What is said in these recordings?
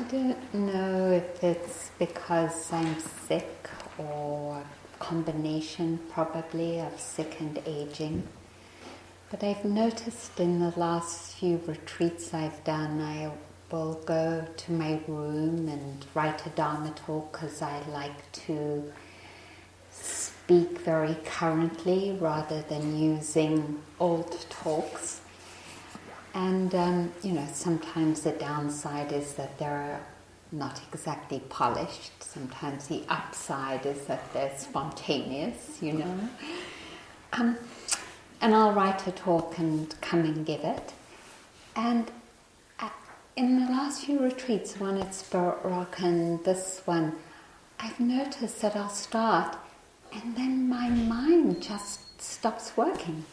I don't know if it's because I'm sick or a combination probably of sick and aging. But I've noticed in the last few retreats I've done, I will go to my room and write a Dharma talk because I like to speak very currently rather than using old talks. And, sometimes the downside is that they're not exactly polished. Sometimes the upside is that they're spontaneous, And I'll write a talk and come and give it. And in the last few retreats, one at Spirit Rock and this one, I've noticed that I'll start and then my mind just stops working.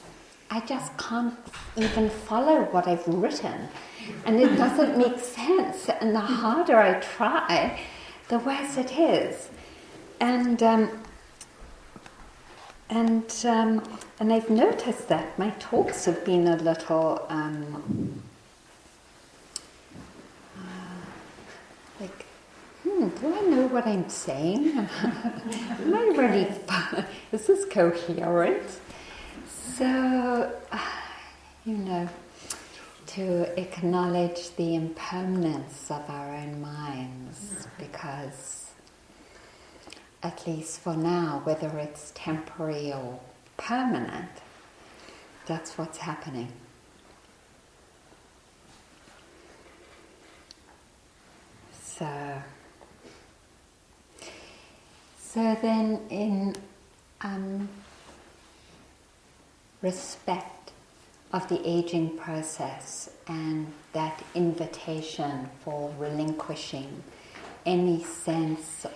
I just can't even follow what I've written. And it doesn't make sense. And the harder I try, the worse it is. And I've noticed that my talks have been a little do I know what I'm saying? Am I really? Is this coherent? So, to acknowledge the impermanence of our own minds, because at least for now, whether it's temporary or permanent, that's what's happening. So then in respect of the aging process and that invitation for relinquishing any sense,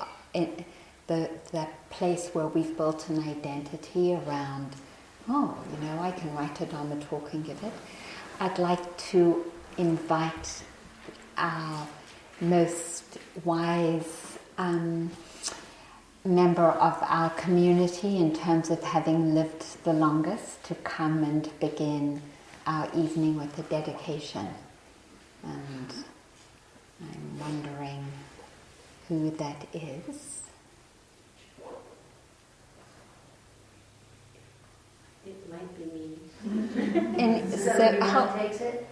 that place where we've built an identity around, I can write a Dharma talk and give it. I'd like to invite our most wise member of our community in terms of having lived the longest to come and begin our evening with a dedication. And I'm wondering who that is. It might be me. And so takes it?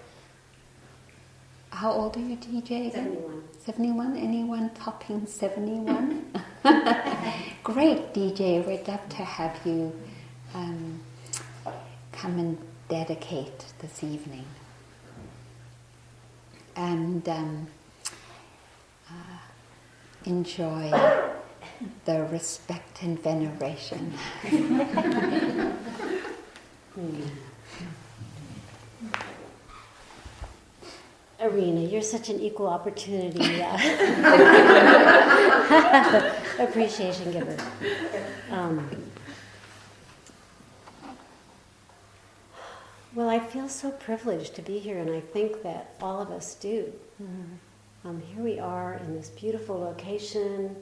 How old are you, DJ? Again? 71. 71? Anyone topping 71? Great, DJ. We'd love to have you come and dedicate this evening. And enjoy the respect and veneration. Arinna, you're such an equal opportunity appreciation giver. Well, I feel so privileged to be here, and I think that all of us do. Here we are in this beautiful location.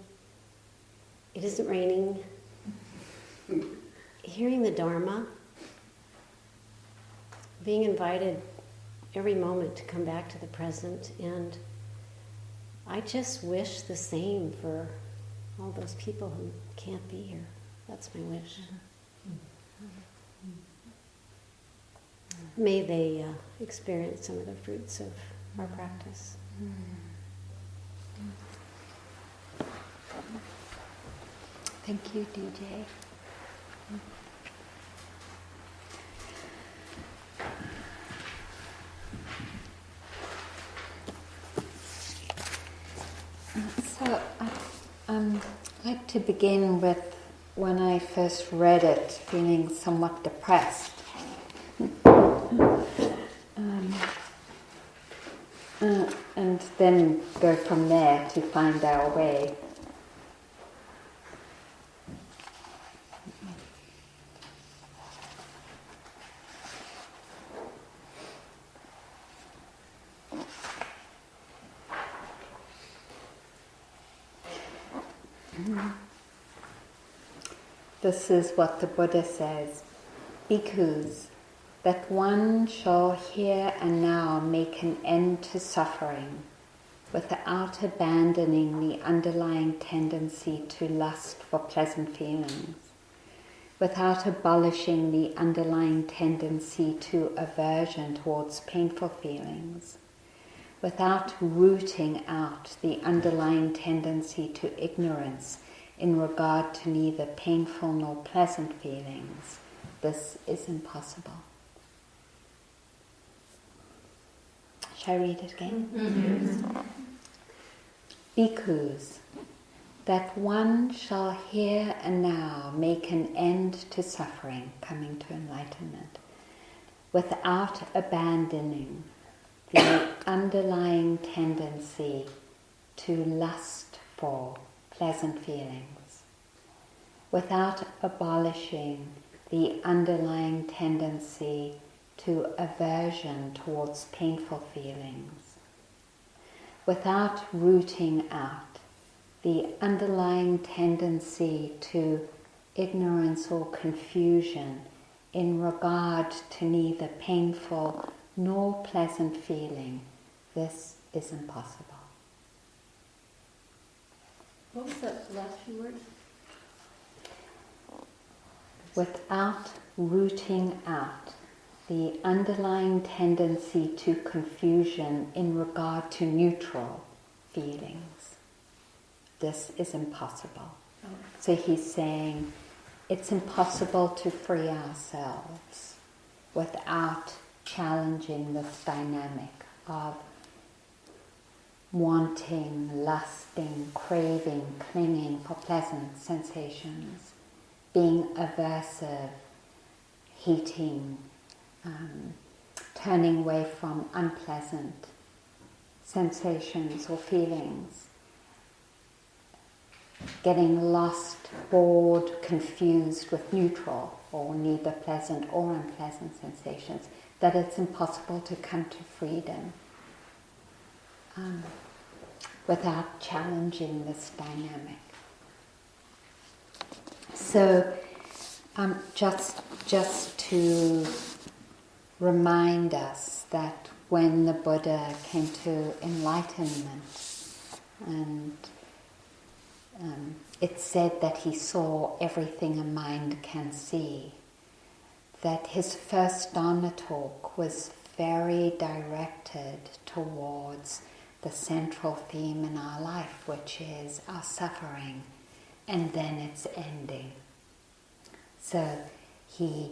It isn't raining. Hearing the Dharma, being invited every moment to come back to the present, and I just wish the same for all those people who can't be here. That's my wish. May they experience some of the fruits of our practice. Thank you, DJ. So I'd like to begin with when I first read it, feeling somewhat depressed. And then go from there to find our way. This is what the Buddha says: Bhikkhus, that one shall here and now make an end to suffering, without abandoning the underlying tendency to lust for pleasant feelings, without abolishing the underlying tendency to aversion towards painful feelings, without rooting out the underlying tendency to ignorance in regard to neither painful nor pleasant feelings, this is impossible. Shall I read it again? Mm-hmm. Bhikkhus, that one shall here and now make an end to suffering, coming to enlightenment, without abandoning the underlying tendency to lust for pleasant feelings, without abolishing the underlying tendency to aversion towards painful feelings, without rooting out the underlying tendency to ignorance or confusion in regard to neither painful nor pleasant feeling, this is impossible. What was that last few words? Without rooting out the underlying tendency to confusion in regard to neutral feelings, this is impossible. Oh. So he's saying it's impossible to free ourselves without challenging this dynamic of wanting, lusting, craving, clinging for pleasant sensations, being aversive, hating, turning away from unpleasant sensations or feelings, getting lost, bored, confused with neutral or neither pleasant or unpleasant sensations, that it's impossible to come to freedom without challenging this dynamic. So just to remind us that when the Buddha came to enlightenment, and it said that he saw everything a mind can see, that his first Dharma talk was very directed towards the central theme in our life, which is our suffering, and then its ending. So he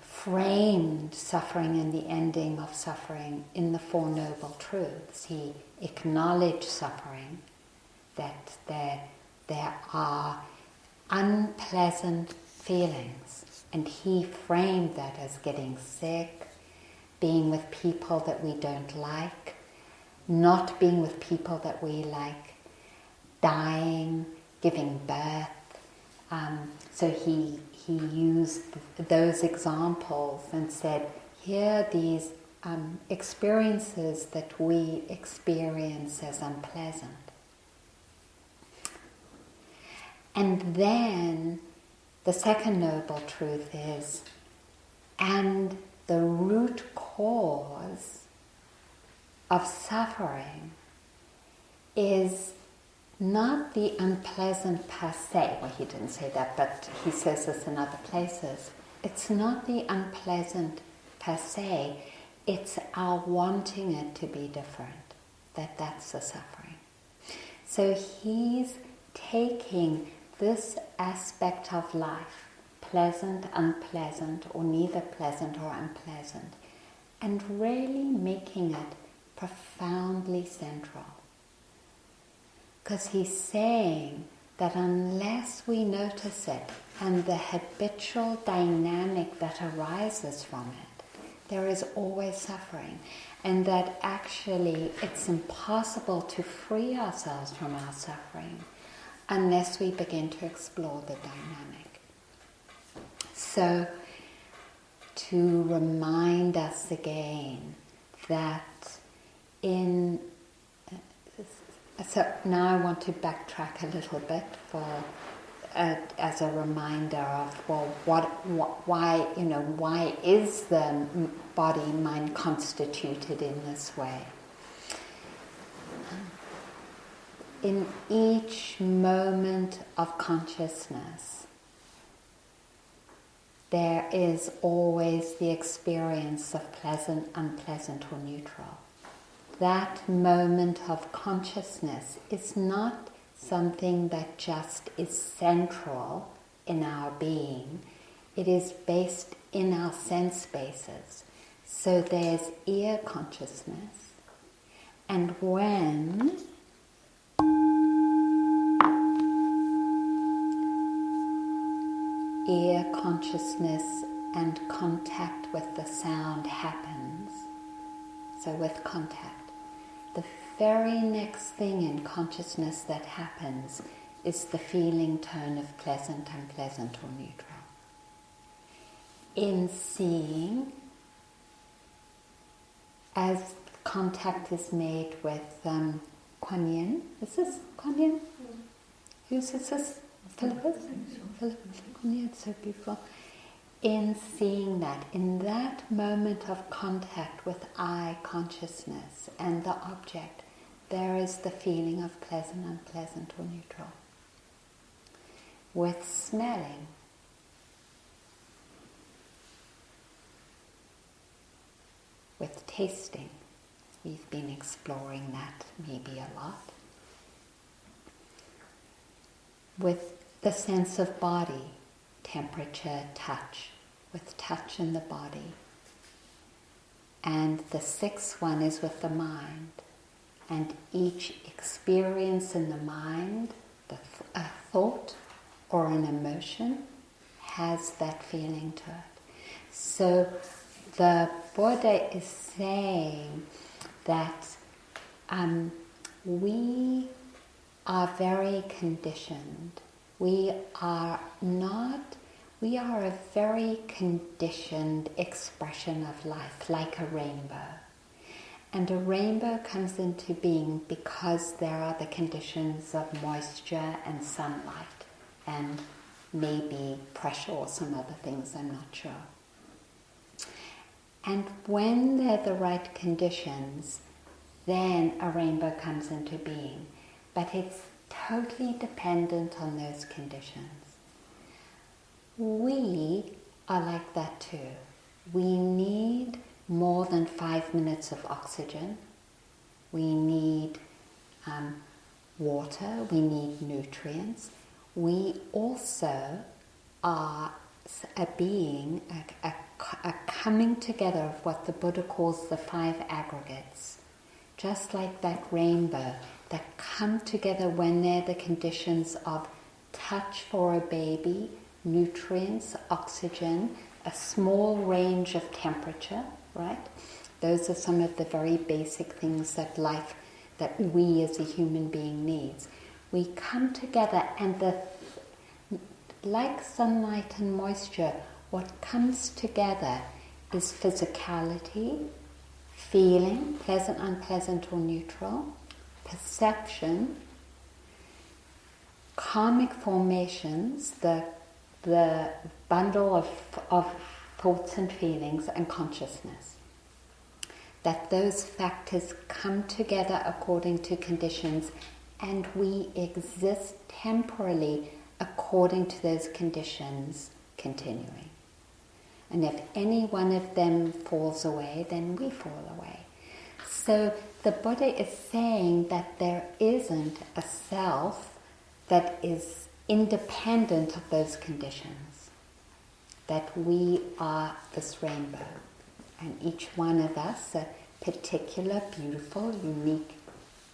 framed suffering and the ending of suffering in the Four Noble Truths. He acknowledged suffering, that there are unpleasant feelings, and he framed that as getting sick, being with people that we don't like, not being with people that we like, dying, giving birth. So he used those examples and said, here are these experiences that we experience as unpleasant. And then the second noble truth is, and the root cause of suffering is not the unpleasant per se. Well, he didn't say that, but he says this in other places. It's not the unpleasant per se, it's our wanting it to be different, that's the suffering. So he's taking this aspect of life, pleasant, unpleasant, or neither pleasant or unpleasant, and really making it profoundly central. Because he's saying that unless we notice it and the habitual dynamic that arises from it, there is always suffering, and that actually it's impossible to free ourselves from our suffering unless we begin to explore the dynamic. So, to remind us again that so now I want to backtrack a little bit as a reminder of why is the body mind constituted in this way? in each moment of consciousness, there is always the experience of pleasant, unpleasant, or neutral. That moment of consciousness is not something that just is central in our being. It is based in our sense bases. So there's ear consciousness. And when ear consciousness and contact with the sound happens, so with contact, the very next thing in consciousness that happens is the feeling tone of pleasant, unpleasant, or neutral. In seeing, as contact is made with Kuan Yin, is this Kuan Yin? Whose is this? Philippus? Philippus, Kuan Yin, so beautiful. In seeing that, in that moment of contact with eye consciousness and the object, there is the feeling of pleasant, unpleasant, or neutral. With smelling, with tasting, we've been exploring that maybe a lot. With the sense of body, temperature, touch, with touch in the body. And the sixth one is with the mind. And each experience in the mind, a thought or an emotion, has that feeling to it. So the Buddha is saying that we are very conditioned. We are a very conditioned expression of life, like a rainbow. And a rainbow comes into being because there are the conditions of moisture and sunlight and maybe pressure or some other things, I'm not sure. And when they're the right conditions, then a rainbow comes into being. But it's totally dependent on those conditions. We are like that too. We need more than 5 minutes of oxygen. We need water. We need nutrients. We also are a being, a coming together of what the Buddha calls the 5 aggregates. Just like that rainbow, that come together when they're the conditions of touch for a baby, nutrients, oxygen, a small range of temperature, right? Those are some of the very basic things that life, that we as a human being needs. We come together and like sunlight and moisture, what comes together is physicality, feeling, pleasant, unpleasant, or neutral, perception, karmic formations, the bundle of thoughts and feelings, and consciousness. That those factors come together according to conditions, and we exist temporally according to those conditions continuing. And if any one of them falls away, then we fall away. So the Buddha is saying that there isn't a self that is independent of those conditions. That we are this rainbow. And each one of us a particular, beautiful, unique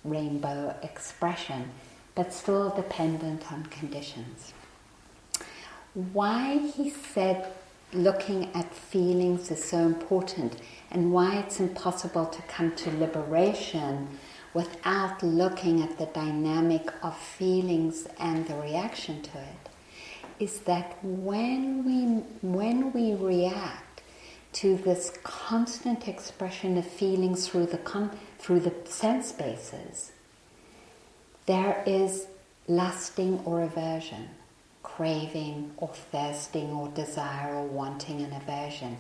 rainbow expression, but still dependent on conditions. Why he said looking at feelings is so important, and why it's impossible to come to liberation without looking at the dynamic of feelings and the reaction to it, is that when we react to this constant expression of feelings through the sense bases, there is lusting or aversion, craving or thirsting or desire or wanting and aversion.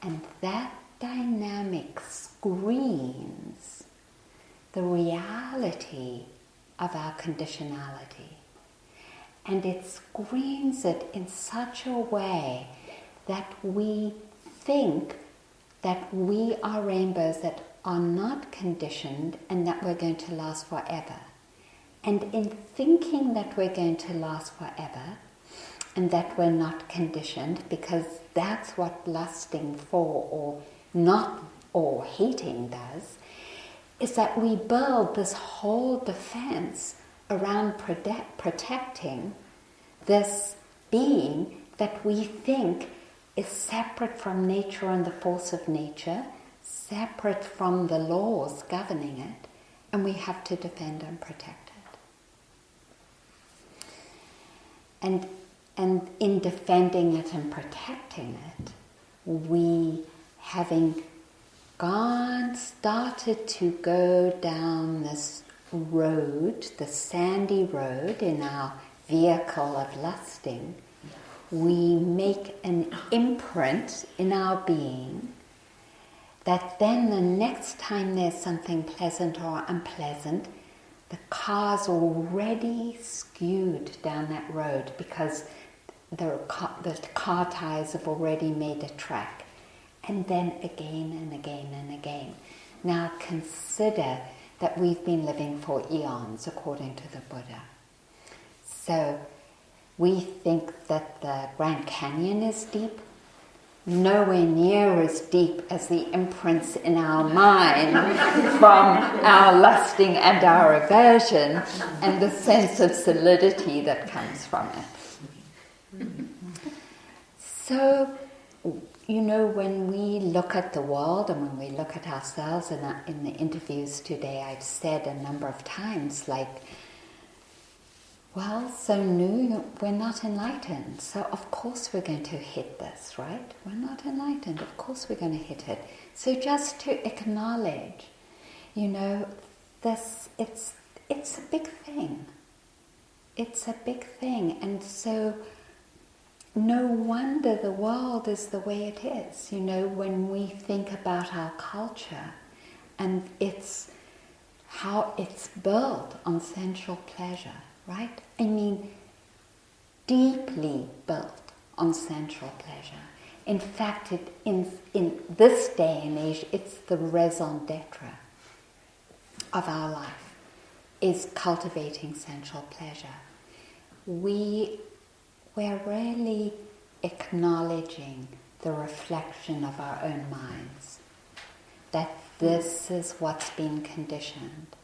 And that dynamic screens the reality of our conditionality. And it screens it in such a way that we think that we are rainbows that are not conditioned and that we're going to last forever. And in thinking that we're going to last forever and that we're not conditioned, because that's what lusting for or not or hating does, is that we build this whole defense around protecting this being that we think is separate from nature and the force of nature, separate from the laws governing it, and we have to defend and protect it. And in defending it and protecting it, we, having started to go down this road, the sandy road in our vehicle of lusting, we make an imprint in our being that then the next time there's something pleasant or unpleasant, the car's already skewed down that road because the car tires have already made a track. And then again and again and again. Now consider that we've been living for eons according to the Buddha. So we think that the Grand Canyon is deep, nowhere near as deep as the imprints in our mind from our lusting and our aversion and the sense of solidity that comes from it. So, when we look at the world and when we look at ourselves, and in the interviews today I've said a number of times, so we're not enlightened, so of course we're going to hit this, right? We're not enlightened, of course we're going to hit it. So just to acknowledge, this, it's a big thing. It's a big thing, and so no wonder the world is the way it is. When we think about our culture and it's how it's built on sensual pleasure, right? I mean, deeply built on sensual pleasure. In fact, in this day and age, it's the raison d'etre of our life, is cultivating sensual pleasure. We're really acknowledging the reflection of our own minds, that this is what's been conditioned.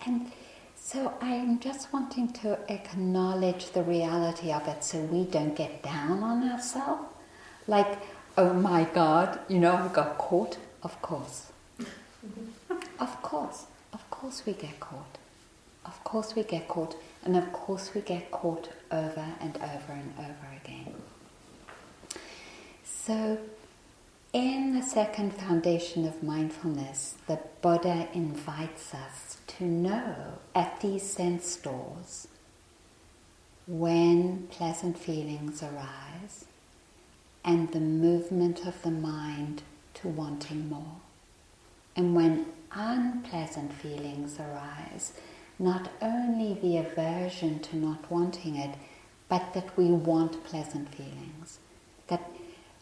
And so I'm just wanting to acknowledge the reality of it so we don't get down on ourselves. Like, oh my God, I got caught. Of course. Of course we get caught. Of course we get caught. And of course we get caught over and over and over again. So, in the second foundation of mindfulness, the Buddha invites us to know at these sense doors when pleasant feelings arise and the movement of the mind to wanting more. And when unpleasant feelings arise, not only the aversion to not wanting it, but that we want pleasant feelings.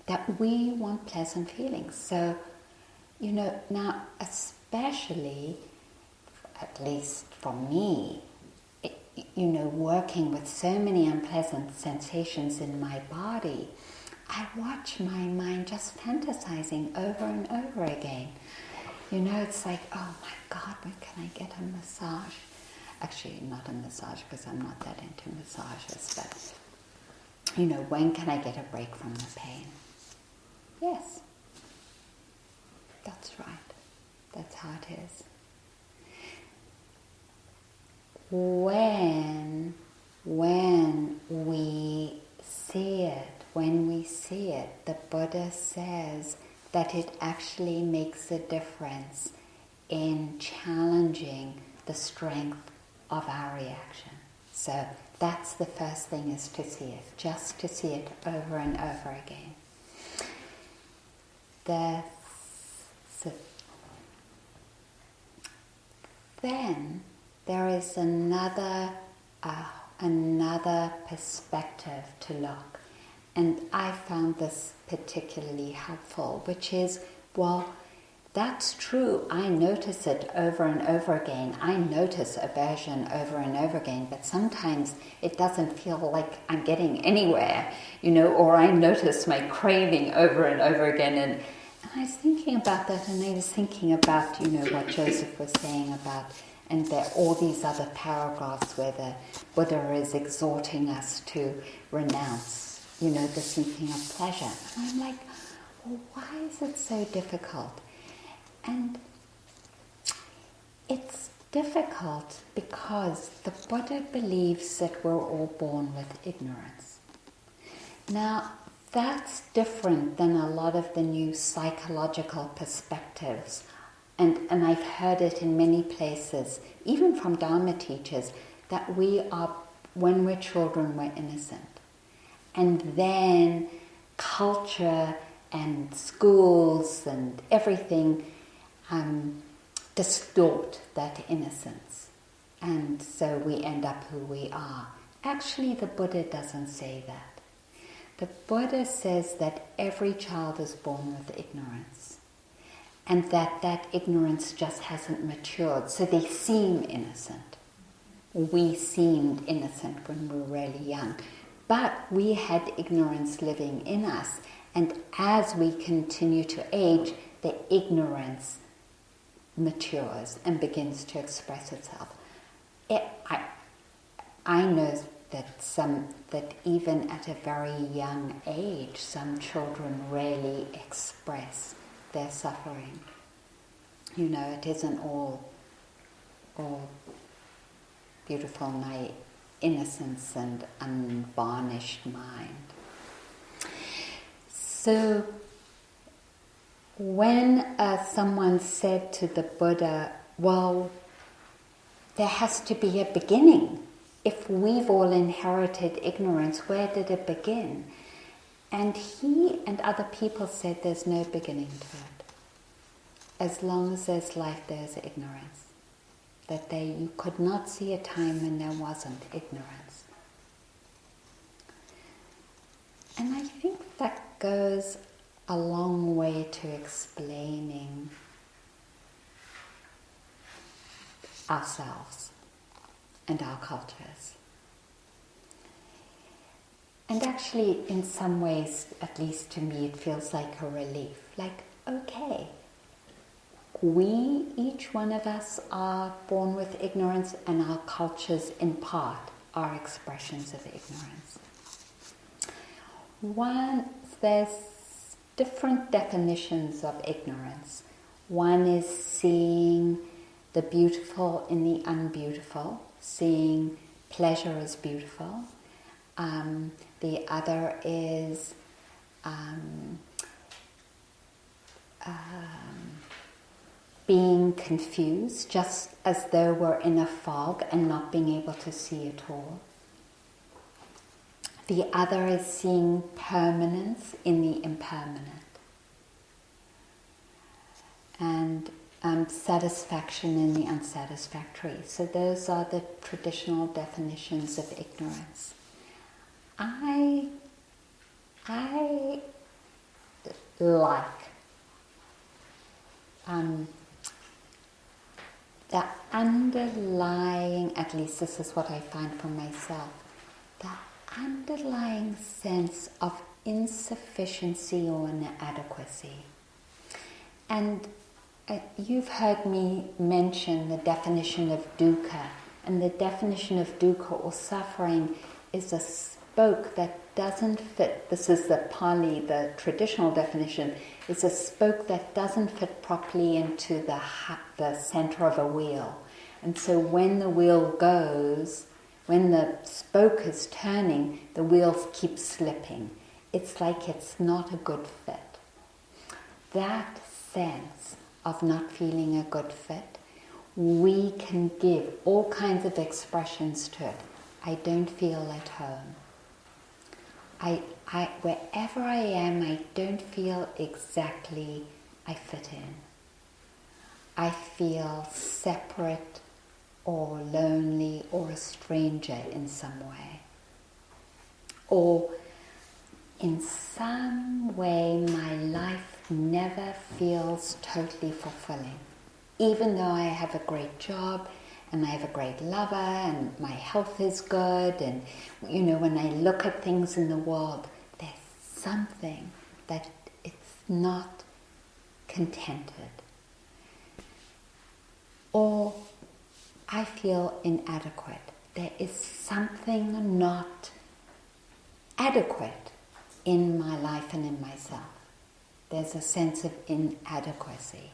That we want pleasant feelings. So, now especially, at least for me, working with so many unpleasant sensations in my body, I watch my mind just fantasizing over and over again. It's like, oh my God, when can I get a massage? Actually, not a massage because I'm not that into massages, but, when can I get a break from the pain? Yes, that's right. That's how it is. When we see it, the Buddha says that it actually makes a difference in challenging the strength of our reaction. So that's the first thing, is to see it, just to see it over and over again. Then there is another perspective to look. And I found this particularly helpful, which is, well, that's true. I notice it over and over again. I notice aversion over and over again, but sometimes it doesn't feel like I'm getting anywhere, or I notice my craving over and over again. And I was thinking about that, and I was thinking about, what Joseph was saying about, and there are all these other paragraphs where the Buddha is exhorting us to renounce, the seeking of pleasure. And I'm like, well, why is it so difficult? And it's difficult because the Buddha believes that we're all born with ignorance. Now, that's different than a lot of the new psychological perspectives. And I've heard it in many places, even from Dharma teachers, that when we're children, we're innocent. And then culture and schools and everything distort that innocence. And so we end up who we are. Actually, the Buddha doesn't say that. The Buddha says that every child is born with ignorance, and that ignorance just hasn't matured, so they seem innocent. We seemed innocent when we were really young, but we had ignorance living in us, and as we continue to age, the ignorance matures and begins to express itself. I know that even at a very young age, some children really express their suffering. It isn't all beautiful, innocence and unvarnished mind. So when someone said to the Buddha, well, there has to be a beginning. If we've all inherited ignorance, where did it begin? And he and other people said there's no beginning to it. As long as there's life, there's ignorance. That you could not see a time when there wasn't ignorance. And I think that goes a long way to explaining ourselves and our cultures. And actually, in some ways, at least to me, it feels like a relief. Like, okay, each one of us are born with ignorance, and our cultures, in part, are expressions of ignorance. There's different definitions of ignorance. One is seeing the beautiful in the unbeautiful, seeing pleasure as beautiful. The other is being confused, just as though we're in a fog and not being able to see at all. The other is seeing permanence in the impermanent. And satisfaction in the unsatisfactory. So those are the traditional definitions of ignorance. I like the underlying, at least this is what I find for myself, the underlying sense of insufficiency or inadequacy. And you've heard me mention the definition of dukkha, and the definition of dukkha or suffering is a spoke that doesn't fit. This is the Pali, the traditional definition, is a spoke that doesn't fit properly into the center of a wheel. And so when the wheel goes, when the spoke is turning, the wheels keep slipping. It's like it's not a good fit. That sense of not feeling a good fit, we can give all kinds of expressions to it. I don't feel at home. Wherever I am, I don't feel exactly I fit in. I feel separate or lonely or a stranger in some way. Or in some way my life never feels totally fulfilling. Even though I have a great job and I have a great lover and my health is good, and when I look at things in the world, there's something that it's not contented. Or I feel inadequate. There is something not adequate in my life and in myself. There's a sense of inadequacy.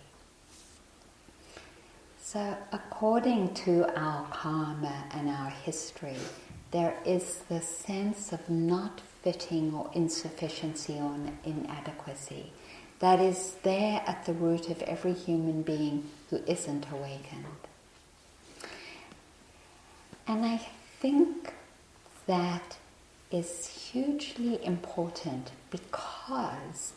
So according to our karma and our history, there is the sense of not fitting or insufficiency or inadequacy that is there at the root of every human being who isn't awakened. And I think that is hugely important because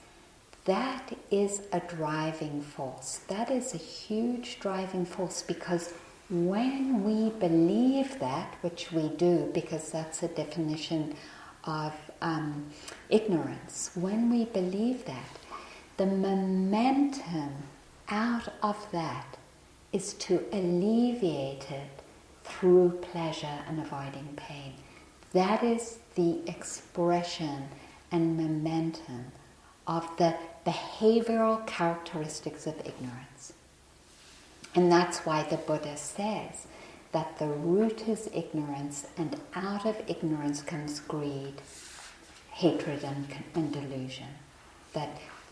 that is a driving force. That is a huge driving force, because when we believe that, which we do, because that's a definition of ignorance, when we believe that, the momentum out of that is to alleviate it through pleasure and avoiding pain. That is the expression and momentum of the behavioral characteristics of ignorance. And that's why the Buddha says that the root is ignorance, and out of ignorance comes greed, hatred and delusion.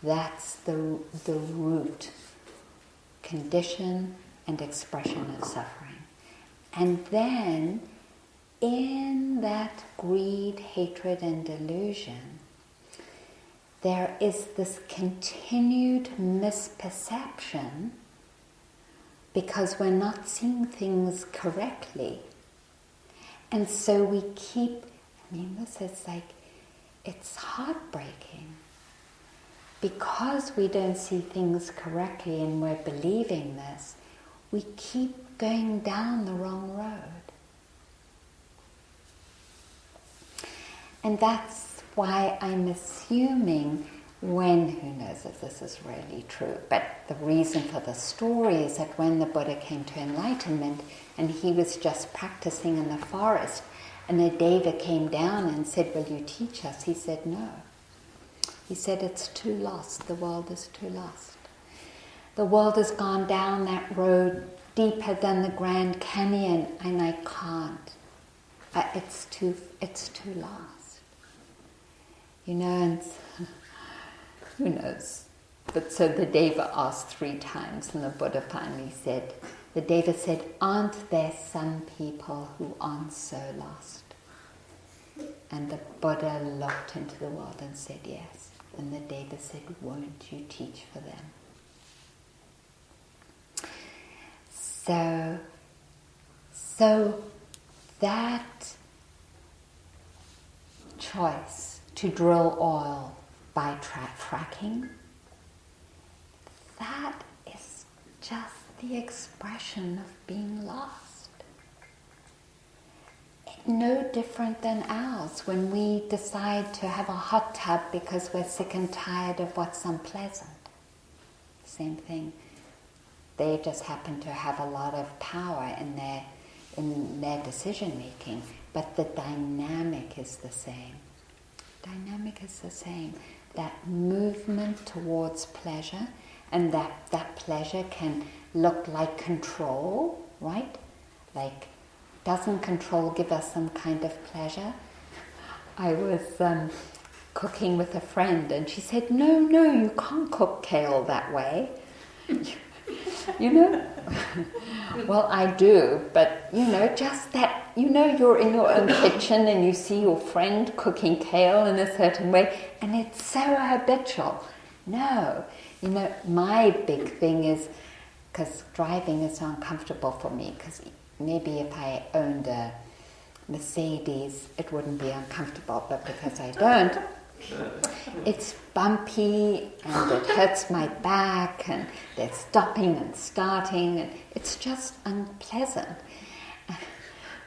That's the root condition and expression of suffering. And then in that greed, hatred and delusion, there is this continued misperception because we're not seeing things correctly. And so we keep, this is it's heartbreaking. Because we don't see things correctly and we're believing this, we keep going down the wrong road. And that's why I'm assuming who knows if this is really true, but the reason for the story is that when the Buddha came to enlightenment and he was just practicing in the forest, and a deva came down and said, "Will you teach us?" He said, "No." He said, "It's too lost. The world is too lost. The world has gone down that road deeper than the Grand Canyon, and I can't. It's too lost." And who knows? But so the Deva asked 3 times, and the Buddha finally said, the Deva said, "Aren't there some people who aren't so lost?" And the Buddha looked into the world and said, "Yes." And the Deva said, "Won't you teach for them?" So that choice to drill oil by fracking, that is just the expression of being lost. No different than ours when we decide to have a hot tub because we're sick and tired of what's unpleasant. Same thing. They just happen to have a lot of power in their decision making, but the dynamic is the same. That movement towards pleasure, and that pleasure can look like control, right? Like, doesn't control give us some kind of pleasure? I was cooking with a friend and she said, no, you can't cook kale that way. Well, I do, but just that, you're in your own kitchen and you see your friend cooking kale in a certain way and it's so habitual. No, my big thing is, because driving is so uncomfortable for me, because maybe if I owned a Mercedes, it wouldn't be uncomfortable, but because I don't, it's bumpy and it hurts my back and they're stopping and starting and it's just unpleasant.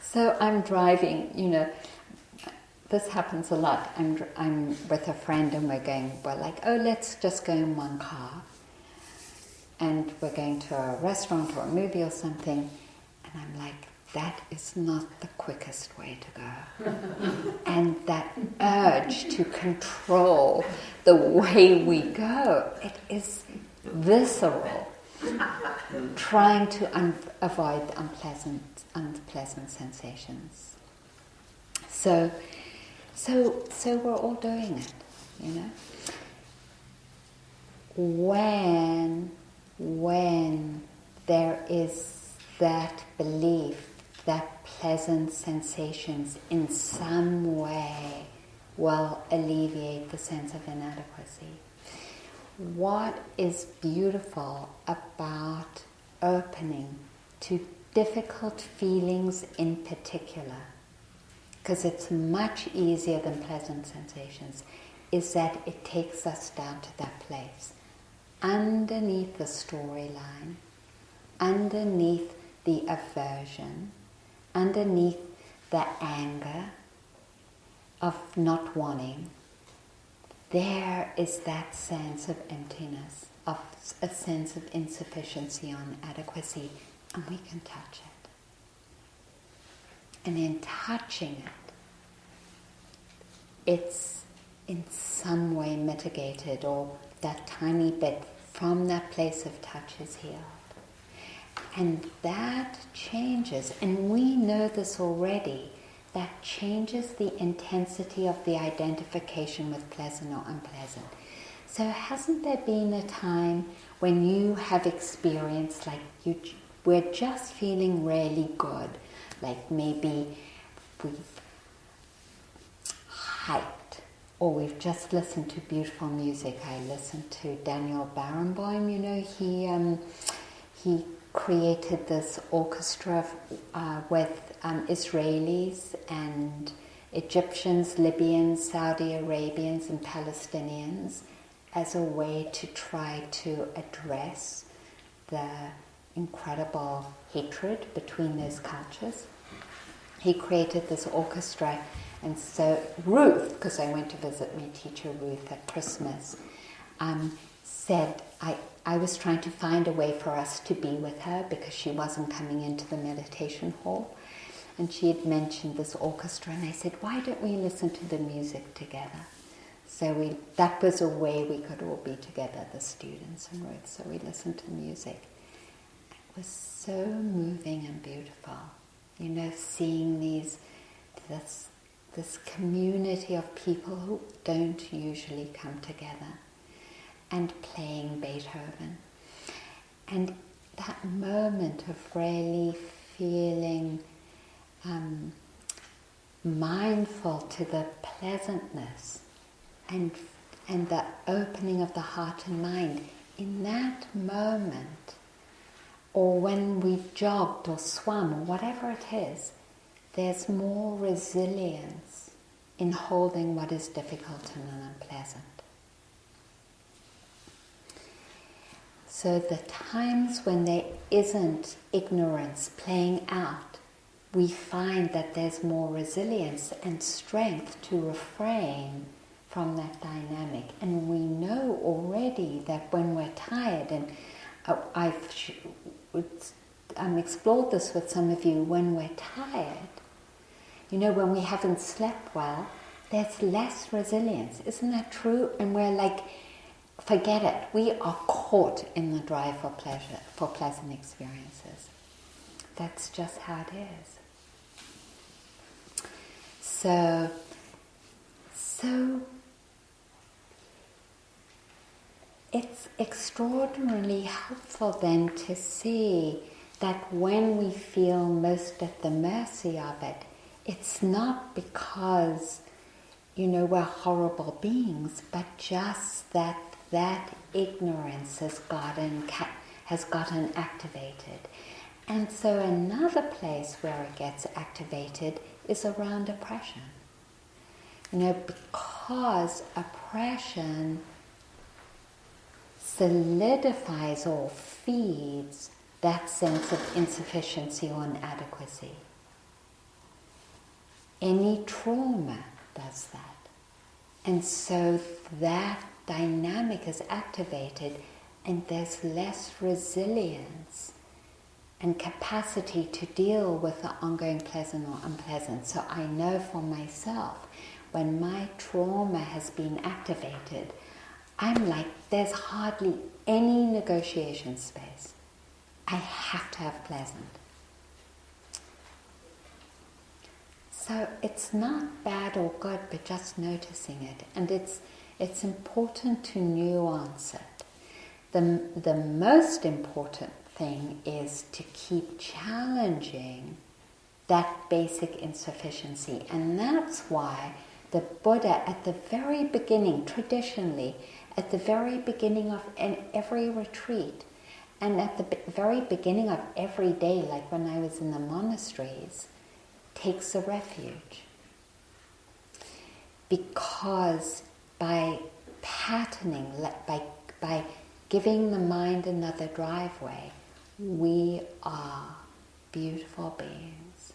So I'm driving, this happens a lot. I'm with a friend and we're like, oh, let's just go in one car. And we're going to a restaurant or a movie or something. And I'm like, that is not the quickest way to go. And that urge to control the way we go, it is visceral. Trying to avoid unpleasant sensations. So we're all doing it, When there is that belief that pleasant sensations in some way will alleviate the sense of inadequacy. What is beautiful about opening to difficult feelings in particular, because it's much easier than pleasant sensations, is that it takes us down to that place, underneath the storyline, underneath the aversion, underneath the anger of not wanting. There is that sense of emptiness, of a sense of insufficiency or inadequacy, and we can touch it. And in touching it, it's in some way mitigated, or that tiny bit from that place of touch is healed. And that changes, and we know this already, that changes the intensity of the identification with pleasant or unpleasant. So hasn't there been a time when you have experienced like we're just feeling really good, like maybe we've hiked or we've just listened to beautiful music. I listened to Daniel Barenboim, he created this orchestra with Israelis and Egyptians, Libyans, Saudi Arabians and Palestinians as a way to try to address the incredible hatred between those cultures. He created this orchestra, and so Ruth, because I went to visit my teacher Ruth at Christmas, said I was trying to find a way for us to be with her because she wasn't coming into the meditation hall. And she had mentioned this orchestra, and I said, why don't we listen to the music together? So that was a way we could all be together, the students and Ruth. So we listened to the music. It was so moving and beautiful, seeing this community of people who don't usually come together, and playing Beethoven. And that moment of really feeling mindful to the pleasantness and the opening of the heart and mind, in that moment, or when we've jogged or swum or whatever it is, there's more resilience in holding what is difficult and unpleasant. So the times when there isn't ignorance playing out, we find that there's more resilience and strength to refrain from that dynamic. And we know already that when we're tired, and I've explored this with some of you, when we're tired, when we haven't slept well, there's less resilience. Isn't that true? And we're like, forget it. We are caught in the drive for pleasure, for pleasant experiences. That's just how it is. So it's extraordinarily helpful then to see that when we feel most at the mercy of it, it's not because, we're horrible beings, but just that ignorance has gotten activated. And so another place where it gets activated is around oppression. Because oppression solidifies or feeds that sense of insufficiency or inadequacy. Any trauma does that. And so that dynamic is activated and there's less resilience and capacity to deal with the ongoing pleasant or unpleasant. So I know for myself, when my trauma has been activated, I'm like, there's hardly any negotiation space. I have to have pleasant. So it's not bad or good, but just noticing it. And it's important to nuance it. The most important thing is to keep challenging that basic insufficiency. And that's why the Buddha at the very beginning, traditionally, at the very beginning of every retreat, and at the very beginning of every day, like when I was in the monasteries, takes a refuge. Because by patterning, by giving the mind another driveway, we are beautiful beings.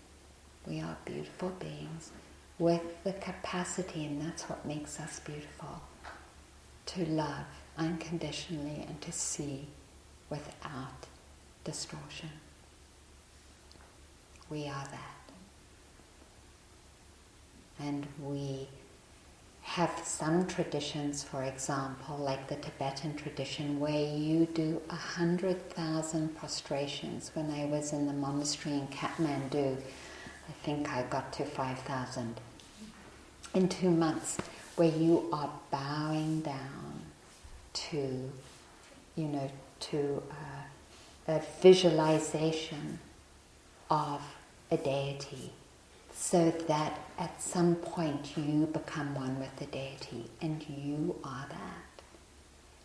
We are beautiful beings with the capacity, and that's what makes us beautiful, to love unconditionally and to see without distortion. We are that. And we have some traditions, for example, like the Tibetan tradition, where you do 100,000 prostrations. When I was in the monastery in Kathmandu, I think I got to 5,000 in 2 months, where you are bowing down to, a visualization of a deity, so that at some point you become one with the deity, and you are that.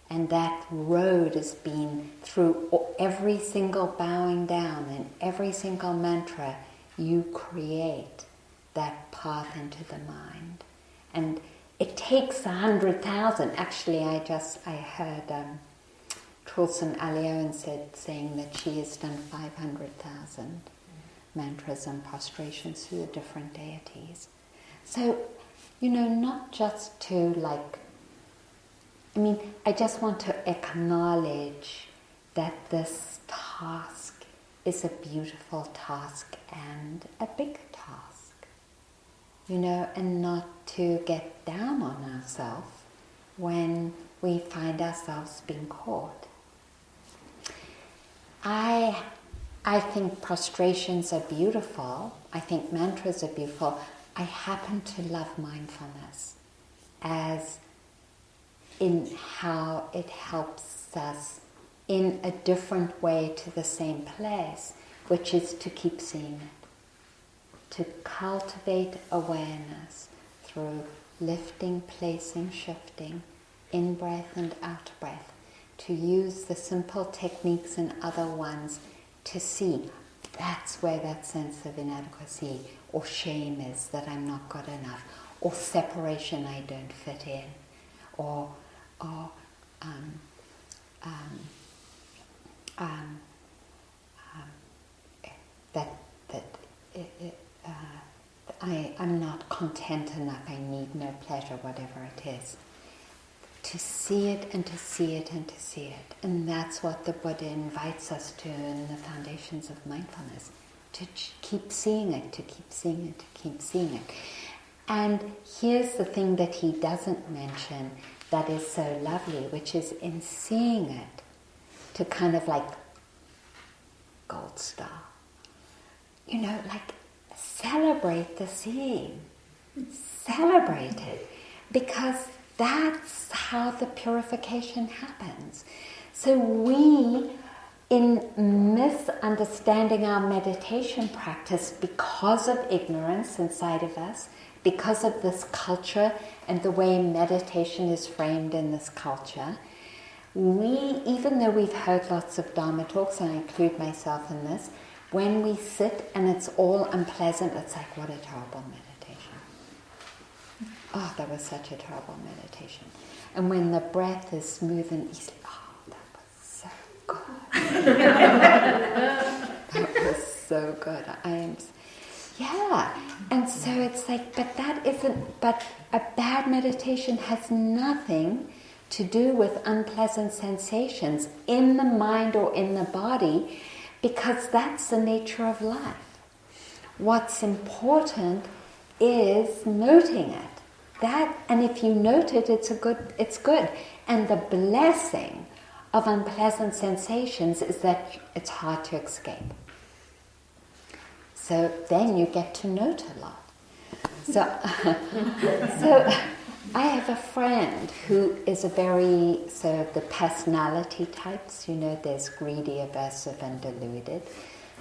And that road has been through every single bowing down and every single mantra. You create that path into the mind. And it takes 100,000. Actually, I heard Trulson Alioan saying that she has done 500,000 mantras and prostrations to the different deities. So, not just to I just want to acknowledge that this task is a beautiful task and a big task, and not to get down on ourselves when we find ourselves being caught. I think prostrations are beautiful. I think mantras are beautiful. I happen to love mindfulness as in how it helps us in a different way to the same place, which is to keep seeing it, to cultivate awareness through lifting, placing, shifting, in-breath and out-breath, to use the simple techniques and other ones to see. That's where that sense of inadequacy or shame is, that I'm not good enough, or separation, I don't fit in, or I'm not content enough, I need no pleasure, whatever it is. To see it and to see it and to see it. And that's what the Buddha invites us to in the foundations of mindfulness. To keep seeing it, to keep seeing it, to keep seeing it. And here's the thing that he doesn't mention that is so lovely, which is in seeing it, to kind of like gold star. Celebrate the seeing. Celebrate it. Because that's how the purification happens. So we, in misunderstanding our meditation practice because of ignorance inside of us, because of this culture and the way meditation is framed in this culture, we, even though we've heard lots of Dharma talks, and I include myself in this, when we sit and it's all unpleasant, it's like, what a terrible meditation. Oh, that was such a terrible meditation. And when the breath is smooth and easy, oh, that was so good. That was so good. Yeah, and so it's like, but a bad meditation has nothing to do with unpleasant sensations in the mind or in the body, because that's the nature of life. What's important is noting it. And if you note it, it's good. And the blessing of unpleasant sensations is that it's hard to escape. So then you get to note a lot. So I have a friend who is the personality types, there's greedy, aversive, and deluded.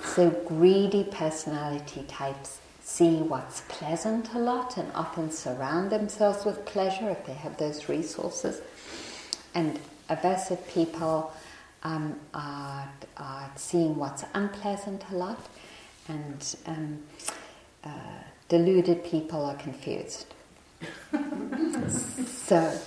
So greedy personality types see what's pleasant a lot and often surround themselves with pleasure if they have those resources. And aversive people are seeing what's unpleasant a lot, and deluded people are confused. So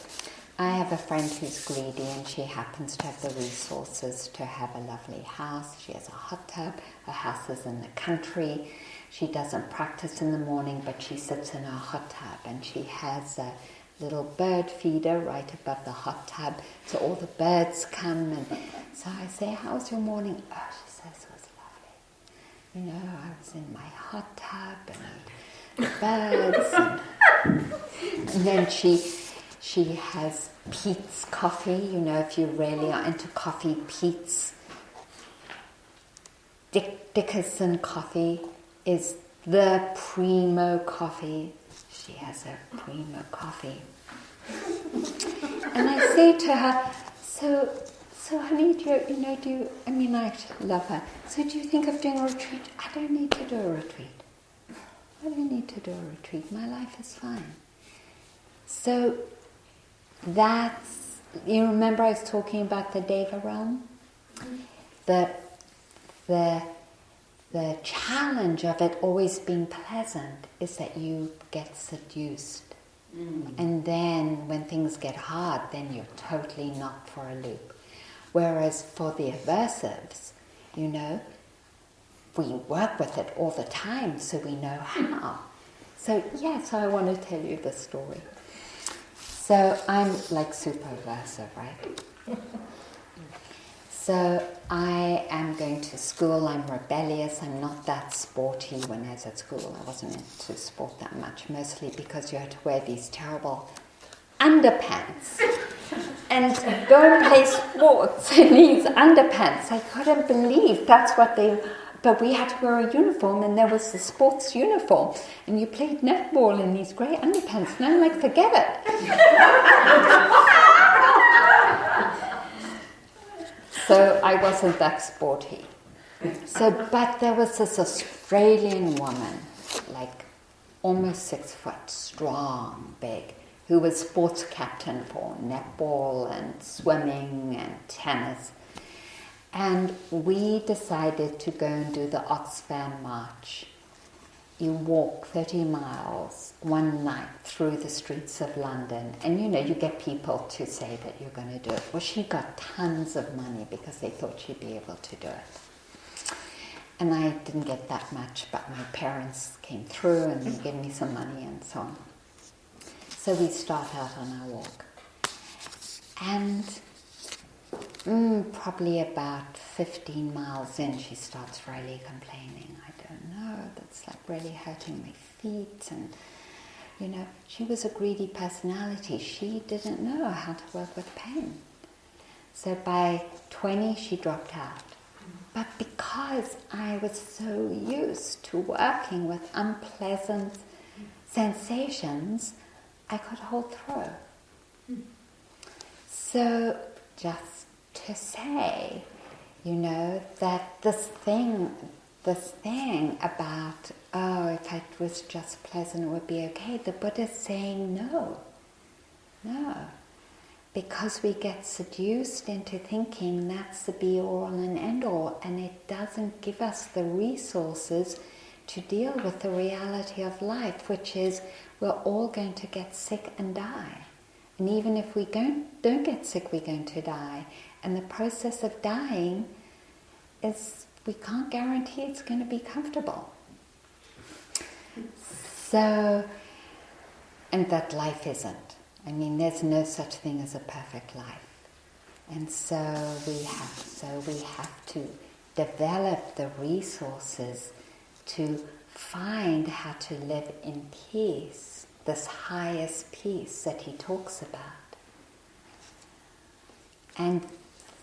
I have a friend who's greedy, and she happens to have the resources to have a lovely house. She has a hot tub. Her house is in the country. She doesn't practice in the morning, but she sits in her hot tub, and she has a little bird feeder right above the hot tub, so all the birds come. And so I say, "How's your morning?" Oh, she says, "It was lovely. I was in my hot tub and the birds." And then she has Peet's coffee. If you really are into coffee, Peet's Dickerson coffee is the primo coffee. She has a primo coffee. And I say to her, so honey, I love her. So do you think of doing a retreat? I don't need to do a retreat. My life is fine. So you remember I was talking about the Deva realm? The challenge of it always being pleasant is that you get seduced. And then when things get hard, then you're totally knocked for a loop. Whereas for the aversives, we work with it all the time, so we know how. So I want to tell you the story. So I'm like super aversive, right? So I am going to school, I'm rebellious, I'm not that sporty. When I was at school, I wasn't into sport that much, mostly because you had to wear these terrible underpants and go and play sports in these underpants. I couldn't believe that's what but we had to wear a uniform, and there was the sports uniform, and you played netball in these grey underpants, and I'm like, forget it. So I wasn't that sporty. But there was this Australian woman, like almost 6 foot, strong, big, who was sports captain for netball and swimming and tennis. And we decided to go and do the Oxfam March. You walk 30 miles one night through the streets of London, and you get people to say that you're going to do it. Well, she got tons of money because they thought she'd be able to do it. And I didn't get that much, but my parents came through and they gave me some money and so on. So we start out on our walk. And probably about 15 miles in, she starts really complaining. I don't know, that's like really hurting my feet. And, she was a greedy personality. She didn't know how to work with pain. So by 20, she dropped out. But because I was so used to working with unpleasant sensations, I could hold through. So just to say, that this thing about, if it was just pleasant, it would be okay. The Buddha's saying no. Because we get seduced into thinking that's the be-all and end-all, and it doesn't give us the resources to deal with the reality of life, which is we're all going to get sick and die. And even if we don't get sick, we're going to die. And the process of dying is, we can't guarantee it's going to be comfortable. So, and that life isn't. I mean, there's no such thing as a perfect life. And so we have to develop the resources to find how to live in peace, this highest peace that he talks about. And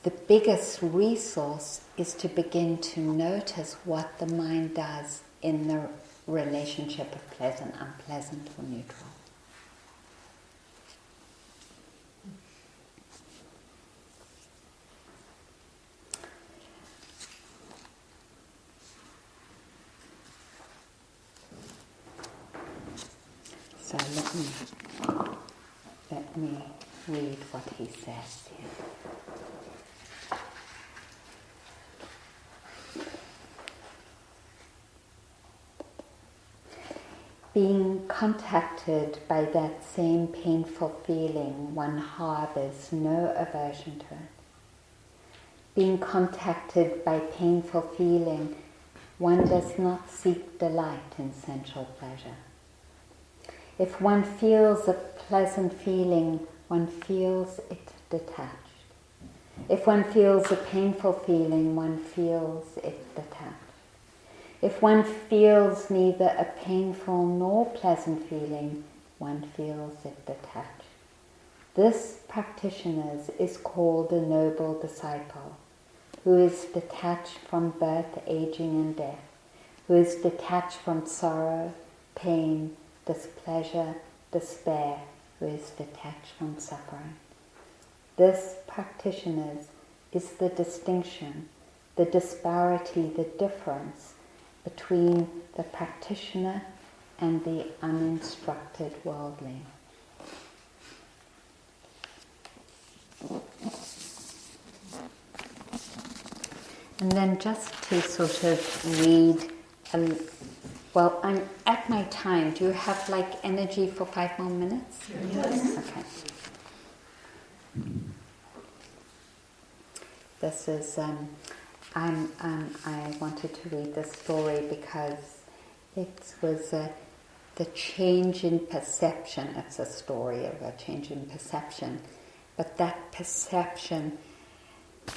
the biggest resource is to begin to notice what the mind does in the relationship of pleasant, unpleasant, or neutral. So let me read what he says here. Being contacted by that same painful feeling, one harbors no aversion to it. Being contacted by painful feeling, one does not seek delight in sensual pleasure. If one feels a pleasant feeling, one feels it detached. If one feels a painful feeling, one feels it detached. If one feels neither a painful nor pleasant feeling, one feels it detached. This practitioner is called a noble disciple, who is detached from birth, aging, and death, who is detached from sorrow, pain, displeasure, despair, who is detached from suffering. This practitioner is the distinction, the disparity, the difference between the practitioner and the uninstructed worldling. And then just to sort of read, well, I'm at my time. Do you have like energy for 5 more minutes? Yes. Okay. This is, I wanted to read this story because it was the change in perception. It's a story of a change in perception. But that perception,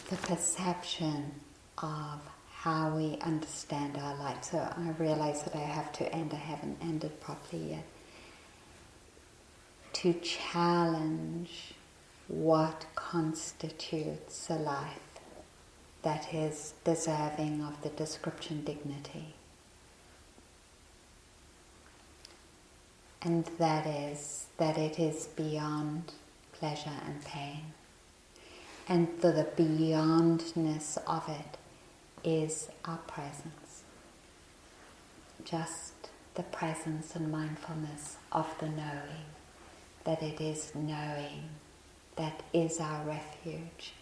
the perception of how we understand our life. So I realize that I have to end. I haven't ended properly yet. To challenge what constitutes a life that is deserving of the description dignity. And that is that it is beyond pleasure and pain. And the beyondness of it is our presence. Just the presence and mindfulness of the knowing, that it is knowing that is our refuge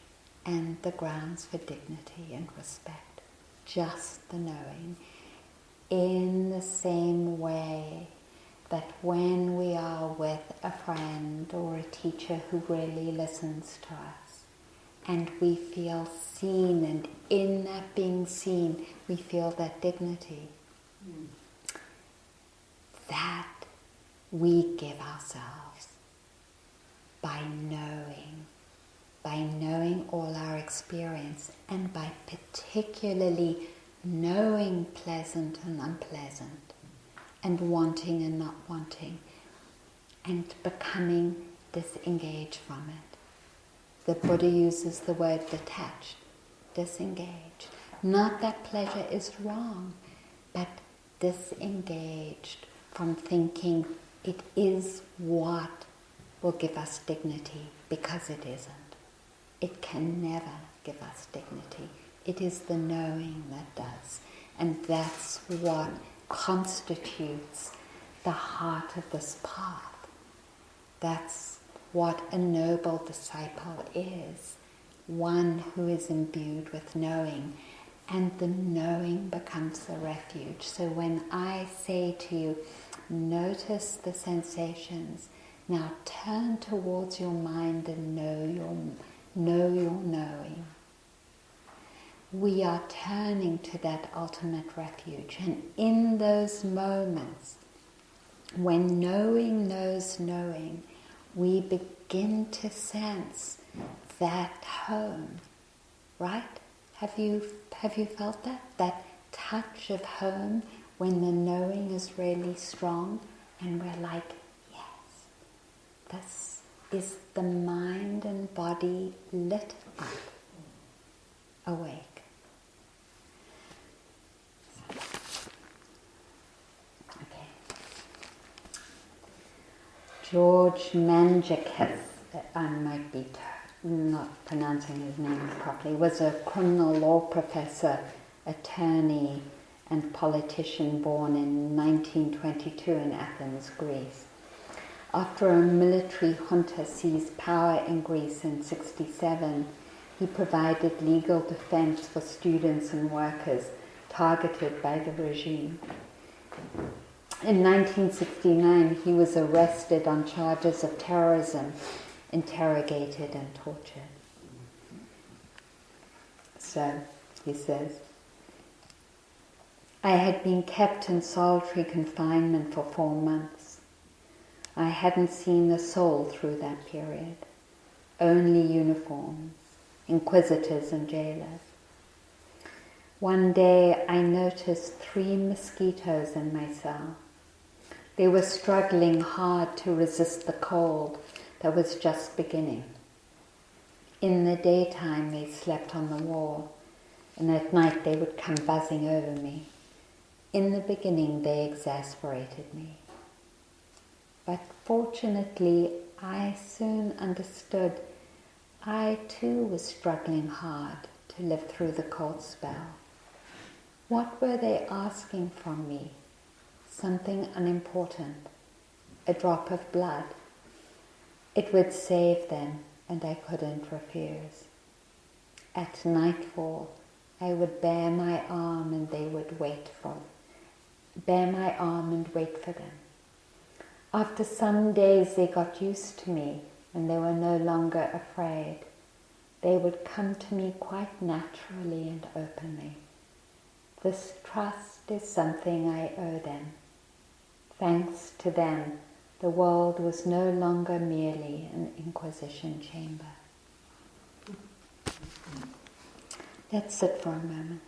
and the grounds for dignity and respect. Just the knowing. In the same way that when we are with a friend or a teacher who really listens to us, and we feel seen, and in that being seen, we feel that dignity. That we give ourselves by knowing all our experience, and by particularly knowing pleasant and unpleasant, and wanting and not wanting, and becoming disengaged from it. The Buddha uses the word detached, disengaged. Not that pleasure is wrong, but disengaged from thinking it is what will give us dignity, because it isn't. It can never give us dignity. It is the knowing that does. And that's what constitutes the heart of this path. That's what a noble disciple is. One who is imbued with knowing. And the knowing becomes the refuge. So when I say to you, notice the sensations, now turn towards your mind and know your knowing. We are turning to that ultimate refuge. And in those moments, when knowing knows knowing, we begin to sense that home, right? Have you felt that? That touch of home when the knowing is really strong and we're like, yes, this is the mind and body lit up, awake. George Manjakis, I might be not pronouncing his name properly, was a criminal law professor, attorney and politician born in 1922 in Athens, Greece. After a military junta seized power in Greece in 1967, he provided legal defense for students and workers targeted by the regime. In 1969, he was arrested on charges of terrorism, interrogated and tortured. So, he says, I had been kept in solitary confinement for 4 months. I hadn't seen a soul through that period, only uniforms, inquisitors and jailers. One day I noticed 3 mosquitoes in my cell. They were struggling hard to resist the cold that was just beginning. In the daytime they slept on the wall, and at night they would come buzzing over me. In the beginning they exasperated me. But fortunately I soon understood I too was struggling hard to live through the cold spell. What were they asking from me? Something unimportant, a drop of blood. It would save them, and I couldn't refuse. At nightfall, I would bare my arm and they would wait for them. After some days they got used to me and they were no longer afraid. They would come to me quite naturally and openly. This trust is something I owe them. Thanks to them, the world was no longer merely an inquisition chamber. Let's sit for a moment.